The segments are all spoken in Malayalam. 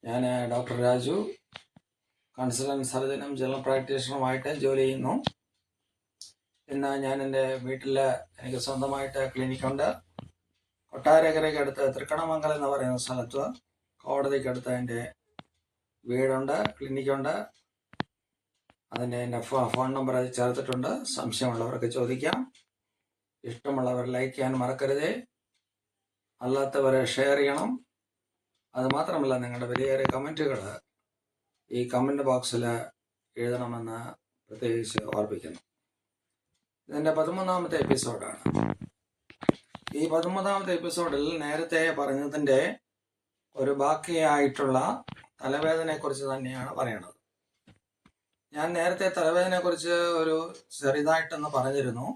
ഞാൻ ഡോക്ടർ രാജു, കൺസൾട്ടൻറ്റ് സർജനും ജനറൽ പ്രാക്ടീഷണറുമായിട്ട് ജോലി ചെയ്യുന്നു. ഇന്ന് ഞാൻ എൻ്റെ വീട്ടിൽ എനിക്ക് സ്വന്തമായിട്ട് ക്ലിനിക്കുണ്ട്. കൊട്ടാരക്കരയ്ക്കടുത്ത് തൃക്കണമംഗലം എന്ന് പറയുന്ന സ്ഥലത്ത് കോടതിക്കടുത്ത് എൻ്റെ വീടുണ്ട്, ക്ലിനിക്കുണ്ട്. അതിൻ്റെ എൻ്റെ ഫോൺ നമ്പർ അത് ചേർത്തിട്ടുണ്ട്. സംശയമുള്ളവർക്ക് ചോദിക്കാം. ഇഷ്ടമുള്ളവർ ലൈക്ക് ചെയ്യാൻ മറക്കരുതേ. അല്ലാത്തവരെ ഷെയർ ചെയ്യണം. അതുമാത്രമല്ല, നിങ്ങളുടെ വലിയേറെ കമൻറ്റുകൾ ഈ കമൻറ്റ് ബോക്സിൽ എഴുതണമെന്ന് പ്രത്യേകിച്ച് ഓർപ്പിക്കുന്നു. ഇതിൻ്റെ 13ാമത്തെ എപ്പിസോഡാണ്. ഈ 13ാമത്തെ എപ്പിസോഡിൽ നേരത്തെ പറഞ്ഞതിൻ്റെ ഒരു ബാക്കിയായിട്ടുള്ള തലവേദനയെക്കുറിച്ച് തന്നെയാണ് പറയണത്. ഞാൻ നേരത്തെ തലവേദനയെക്കുറിച്ച് ഒരു ചെറുതായിട്ടൊന്ന് പറഞ്ഞിരുന്നു.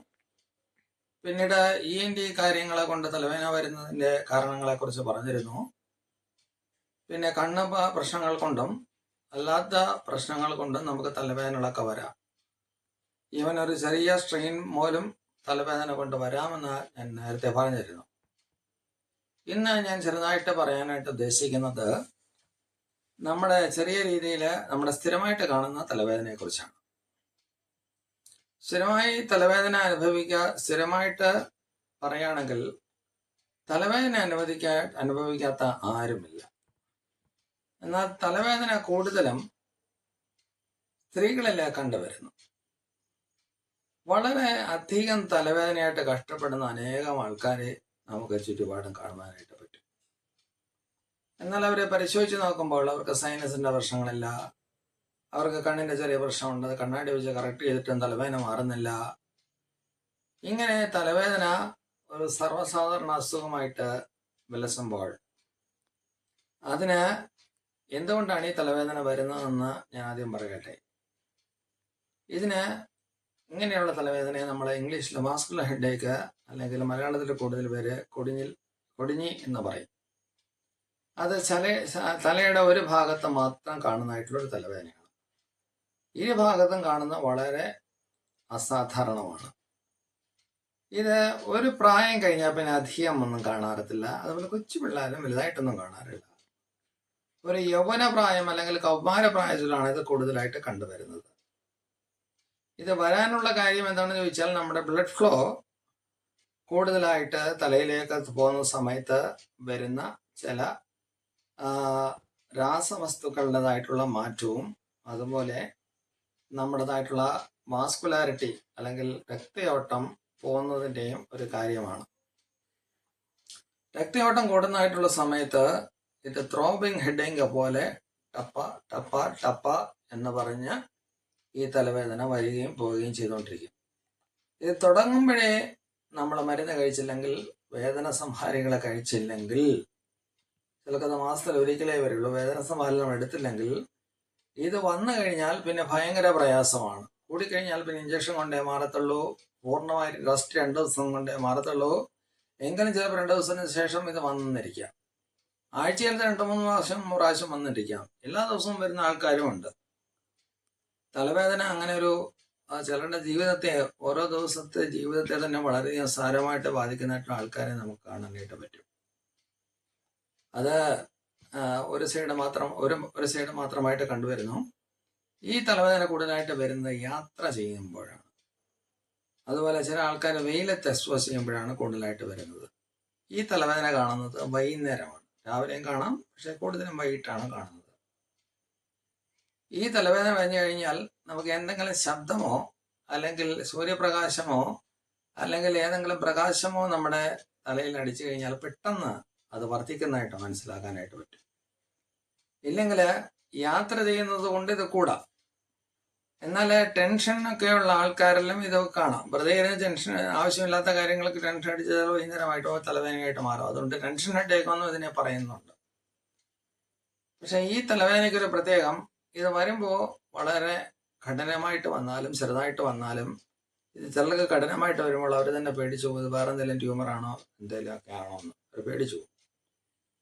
പിന്നീട് ENT കാര്യങ്ങളെ കൊണ്ട് തലവേദന വരുന്നതിൻ്റെ കാരണങ്ങളെക്കുറിച്ച് പറഞ്ഞിരുന്നു. പിന്നെ കണ്ണ് പ്രശ്നങ്ങൾ കൊണ്ടും അല്ലാത്ത പ്രശ്നങ്ങൾ കൊണ്ടും നമുക്ക് തലവേദനകളൊക്കെ വരാം. ഈവൻ ഒരു ചെറിയ സ്ട്രെയിൻ മൂലം തലവേദന കൊണ്ട് വരാമെന്ന് ഞാൻ നേരത്തെ പറഞ്ഞിരുന്നു. ഇന്ന് ഞാൻ ചെറുതായിട്ട് പറയാനായിട്ട് ഉദ്ദേശിക്കുന്നത് നമ്മുടെ ചെറിയ രീതിയിൽ നമ്മുടെ സ്ഥിരമായിട്ട് കാണുന്ന തലവേദനയെക്കുറിച്ചാണ്. സ്ഥിരമായി തലവേദന സ്ഥിരമായിട്ട് പറയുകയാണെങ്കിൽ തലവേദന അനുഭവിക്കാത്ത ആരുമില്ല. എന്നാൽ തലവേദന കൂടുതലും സ്ത്രീകളിൽ കണ്ടുവരുന്നു. വളരെ അധികം തലവേദനയായിട്ട് കഷ്ടപ്പെടുന്ന അനേകം ആൾക്കാരെ നമുക്ക് ചുറ്റുപാടും കാണുവാനായിട്ട് പറ്റും. എന്നാൽ അവരെ പരിശോധിച്ച് നോക്കുമ്പോൾ അവർക്ക് സൈനസിന്റെ പ്രശ്നങ്ങളില്ല, അവർക്ക് കണ്ണിന്റെ ചെറിയ പ്രശ്നമുണ്ട്, കണ്ണാടി വെച്ച് കറക്റ്റ് ചെയ്തിട്ടും തലവേദന മാറുന്നില്ല. ഇങ്ങനെ തലവേദന ഒരു സർവ്വസാധാരണ അസുഖമായിട്ട് വിലസുമ്പോൾ അതിന് എന്തുകൊണ്ടാണ് ഈ തലവേദന വരുന്നതെന്ന് ഞാൻ ആദ്യം പറയട്ടെ. ഇതിന് ഇങ്ങനെയുള്ള തലവേദനയെ നമ്മൾ ഇംഗ്ലീഷിൽ മാസ്കുലർ ഹെഡേക്ക്, അല്ലെങ്കിൽ മലയാളത്തിൽ കൂടുതൽ പേര് കൊടിഞ്ഞി എന്ന് പറയും. അത് തലയുടെ ഒരു ഭാഗത്ത് മാത്രം കാണുന്നതായിട്ടുള്ളൊരു തലവേദനയാണ്. ഇരു ഭാഗത്തും കാണുന്ന വളരെ അസാധാരണമാണ്. ഇത് ഒരു പ്രായം കഴിഞ്ഞാൽ പിന്നെ അധികം ഒന്നും കാണാറില്ല. അതുപോലെ കൊച്ചു പിള്ളേരും വലുതായിട്ടൊന്നും കാണാറില്ല. ഒരു യൗവന പ്രായം അല്ലെങ്കിൽ കൗമാര പ്രായത്തിലാണ് ഇത് കൂടുതലായിട്ട് കണ്ടുവരുന്നത്. ഇത് വരാനുള്ള കാര്യം എന്താണെന്ന് ചോദിച്ചാൽ, നമ്മുടെ ബ്ലഡ് ഫ്ലോ കൂടുതലായിട്ട് തലയിലേക്ക് പോകുന്ന സമയത്ത് വരുന്ന ചില രാസവസ്തുക്കളുടേതായിട്ടുള്ള മാറ്റവും അതുപോലെ നമ്മുടേതായിട്ടുള്ള വാസ്കുലാരിറ്റി അല്ലെങ്കിൽ രക്തയോട്ടം പോകുന്നതിൻ്റെയും ഒരു കാര്യമാണ്. രക്തയോട്ടം കൂടുന്നതായിട്ടുള്ള സമയത്ത് ഇത് ത്രോബിങ് ഹെഡിങ് പോലെ ടപ്പ ടപ്പ ടപ്പ എന്ന് പറഞ്ഞ് ഈ തലവേദന വരികയും പോവുകയും ചെയ്തുകൊണ്ടിരിക്കും. ഇത് തുടങ്ങുമ്പോഴേ നമ്മൾ മരുന്ന് കഴിച്ചില്ലെങ്കിൽ, വേദന സംഹാരികളെ കഴിച്ചില്ലെങ്കിൽ, ചിലക്കത് മാസത്തിൽ ഒരിക്കലേ വരുള്ളൂ, വേദന സംഹാരം എടുത്തില്ലെങ്കിൽ ഇത് വന്നു കഴിഞ്ഞാൽ പിന്നെ ഭയങ്കര പ്രയാസമാണ്. കൂടിക്കഴിഞ്ഞാൽ പിന്നെ ഇഞ്ചക്ഷൻ കൊണ്ടേ മാറത്തുള്ളൂ. പൂർണ്ണമായിട്ട് റെസ്റ്റ് 2 ദിവസം കൊണ്ടേ മാറത്തുള്ളൂ. എങ്കിലും ചിലപ്പോൾ 2 ദിവസത്തിന് ശേഷം ഇത് വന്നിരിക്കാം. ആഴ്ചയിൽ 2-3 പ്രാവശ്യം വന്നിരിക്കാം. എല്ലാ ദിവസവും വരുന്ന ആൾക്കാരും ഉണ്ട്. തലവേദന അങ്ങനെ ഒരു ചിലരുടെ ജീവിതത്തെ, ഓരോ ദിവസത്തെ ജീവിതത്തെ തന്നെ വളരെയധികം സാരമായിട്ട് ബാധിക്കുന്നതായിട്ടുള്ള ആൾക്കാരെ നമുക്ക് കാണാനായിട്ട് പറ്റും. അത് ഒരു സൈഡ് മാത്രമായിട്ട് കണ്ടുവരുന്നു. ഈ തലവേദന കൂടുതലായിട്ട് വരുന്നത് യാത്ര ചെയ്യുമ്പോഴാണ്. അതുപോലെ ചില ആൾക്കാർ വെയിലത്ത് എക്സ്പോസ് ചെയ്യുമ്പോഴാണ് കൂടുതലായിട്ട് വരുന്നത്. ഈ തലവേദന കാണുന്നത് വൈകുന്നേരമാണ്. രാവിലെയും കാണാം, പക്ഷെ കൂടുതലും വൈകിട്ടാണ് കാണുന്നത്. ഈ തലവേദന വന്നു കഴിഞ്ഞാൽ നമുക്ക് എന്തെങ്കിലും ശബ്ദമോ അല്ലെങ്കിൽ സൂര്യപ്രകാശമോ അല്ലെങ്കിൽ ഏതെങ്കിലും പ്രകാശമോ നമ്മുടെ തലയിൽ അടിച്ചു കഴിഞ്ഞാൽ പെട്ടെന്ന് അത് വർദ്ധിക്കുന്നതായിട്ട് മനസ്സിലാക്കാനായിട്ട് പറ്റും. ഇല്ലെങ്കിൽ യാത്ര ചെയ്യുന്നത് കൊണ്ട് ഇത് കൂടാം. എന്നാൽ ടെൻഷനൊക്കെയുള്ള ആൾക്കാരെല്ലാം ഇതൊക്കെ കാണാം. വെറുതെ ടെൻഷൻ, ആവശ്യമില്ലാത്ത കാര്യങ്ങൾക്ക് ടെൻഷൻ അടിച്ചാൽ വൈകുന്നേരമായിട്ടോ തലവേദനയായിട്ട് മാറും. അതുകൊണ്ട് ടെൻഷൻ ഹെഡേക്കൊന്നും ഇതിനെ പറയുന്നുണ്ട്. പക്ഷെ ഈ തലവേദനയ്ക്കൊരു പ്രത്യേകം, ഇത് വരുമ്പോൾ വളരെ കഠിനമായിട്ട് വന്നാലും ചെറുതായിട്ട് വന്നാലും, ഇത് ചിലർക്ക് കഠിനമായിട്ട് വരുമ്പോൾ അവർ തന്നെ പേടിച്ചു പോകും. ഇത് വേറെ എന്തെങ്കിലും ട്യൂമറാണോ എന്തെങ്കിലും ഒക്കെ ആണോ എന്ന് അവർ പേടിച്ചു പോകും.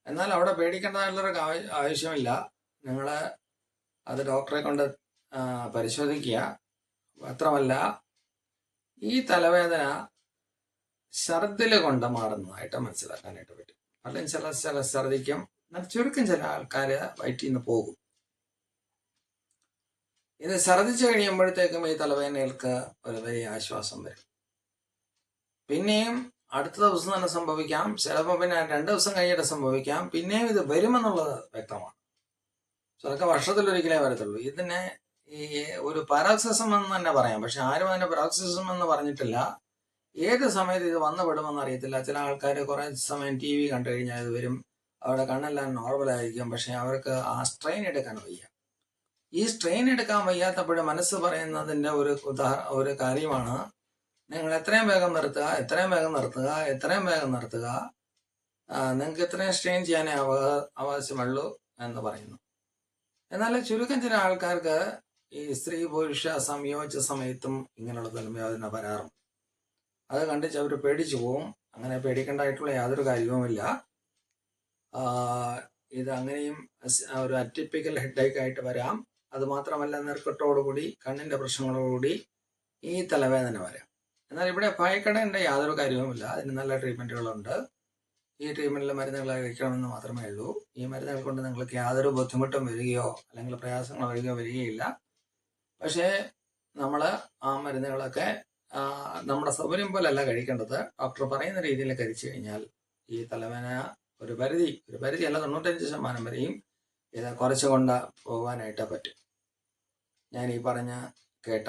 എന്നാൽ അവിടെ പേടിക്കേണ്ടതായിട്ടുള്ളൊരു ആവശ്യമില്ല. നിങ്ങൾ അത് ഡോക്ടറെ കൊണ്ട് പരിശോധിക്കുക. മാത്രമല്ല, ഈ തലവേദന ഛർദിൽ കൊണ്ട് മാറുന്നതായിട്ട് മനസ്സിലാക്കാനായിട്ട് പറ്റും. അല്ലെങ്കിൽ ചില ഛർദിക്കും, എന്നാൽ ചുരുക്കം ചില ആൾക്കാർ വയറ്റിൽ നിന്ന് പോകും. ഇത് ഛർദ്ദിച്ചു കഴിയുമ്പോഴത്തേക്കും ഈ തലവേദനകൾക്ക് ഒരു വലിയ ആശ്വാസം വരും. പിന്നെയും അടുത്ത ദിവസം തന്നെ സംഭവിക്കാം, ചിലപ്പോൾ പിന്നെ 2 ദിവസം കഴിഞ്ഞിട്ട് സംഭവിക്കാം. പിന്നെയും ഇത് വരുമെന്നുള്ളത് വ്യക്തമാണ്. ചിലപ്പോൾ വർഷത്തിലൊരിക്കലേ വരത്തുള്ളൂ. ഇതിനെ ഈ ഒരു പാരാക്സിസം എന്ന് തന്നെ പറയാം. പക്ഷെ ആരും അതിനെ പാരാക്സിസം എന്ന് പറഞ്ഞിട്ടില്ല. ഏത് സമയത്ത് ഇത് വന്നു വിടുമെന്ന് അറിയത്തില്ല. ചില ആൾക്കാർ കുറേ സമയം TV കണ്ടു കഴിഞ്ഞാൽ ഇത് വരും, അവരുടെ കണ്ണെല്ലാം നോർമലായിരിക്കും. പക്ഷെ അവർക്ക് ആ സ്ട്രെയിൻ എടുക്കാൻ വയ്യ. ഈ സ്ട്രെയിൻ എടുക്കാൻ വയ്യാത്തപ്പോഴും മനസ്സ് പറയുന്നതിൻ്റെ ഒരു കാര്യമാണ്, നിങ്ങൾ എത്രയും വേഗം നിർത്തുക, എത്രയും വേഗം നിർത്തുക, എത്രയും വേഗം നിർത്തുക, നിങ്ങൾക്ക് ഇത്രയും സ്ട്രെയിൻ ചെയ്യാനേ ആവശ്യമുള്ളൂ എന്ന് പറയുന്നു. എന്നാൽ ചുരുക്കം ചില ആൾക്കാർക്ക് ഈ സ്ത്രീ പുരുഷ സംയോജിച്ച സമയത്തും ഇങ്ങനെയുള്ള തലവേദന വരാറുണ്ട്. അത് കണ്ടിച്ച് അവർ പേടിച്ചു പോവും. അങ്ങനെ പേടിക്കേണ്ടതായിട്ടുള്ള യാതൊരു കാര്യവുമില്ല. ഇത് അങ്ങനെയും ഒരു അറ്റിപ്പിക്കൽ ഹെഡേക്ക് ആയിട്ട് വരാം. അതുമാത്രമല്ല, നെർക്കട്ടോടുകൂടി കണ്ണിൻ്റെ പ്രശ്നങ്ങളോടുകൂടി ഈ തലവേദന വരാം. എന്നാൽ ഇവിടെ ഭയപ്പെടേണ്ട യാതൊരു കാര്യവുമില്ല. അതിന് നല്ല ട്രീറ്റ്മെൻറ്റുകളുണ്ട്. ഈ ട്രീറ്റ്മെൻറ്റിൽ മരുന്നുകൾ കഴിക്കണമെന്ന് മാത്രമേ ഉള്ളൂ. ഈ മരുന്നുകൾ കൊണ്ട് നിങ്ങൾക്ക് യാതൊരു ബുദ്ധിമുട്ടും വരികയോ അല്ലെങ്കിൽ പ്രയാസങ്ങൾ വരികയില്ല. പക്ഷേ നമ്മൾ ആ മരുന്നുകളൊക്കെ നമ്മുടെ സൗകര്യം പോലെയല്ല കഴിക്കേണ്ടത്. ഡോക്ടർ പറയുന്ന രീതിയിൽ കഴിച്ചു കഴിഞ്ഞാൽ ഈ തലവേദന ഒരു പരിധി അല്ല, 95% വരെയും ഇത് കുറച്ചുകൊണ്ട് പോകാനായിട്ട് പറ്റും. ഞാൻ ഈ പറഞ്ഞ കേട്ട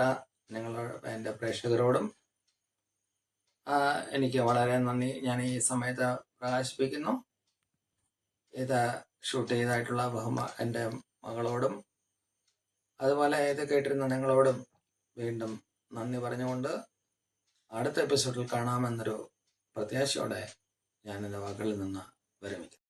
എൻ്റെ പ്രേക്ഷകരോടും എനിക്ക് വളരെ നന്ദി ഞാൻ ഈ സമയത്ത് പ്രകാശിപ്പിക്കുന്നു. ഇത് ഷൂട്ട് ചെയ്തതായിട്ടുള്ള എൻ്റെ മകളോടും അതുപോലെ ഇത് കേട്ടിരുന്ന നിങ്ങളോടും വീണ്ടും നന്ദി പറഞ്ഞുകൊണ്ട് അടുത്ത എപ്പിസോഡിൽ കാണാമെന്നൊരു പ്രത്യാശയോടെ ഞാൻ എൻ്റെ വാക്കുകളിൽ നിന്ന് വിരമിക്കുന്നു.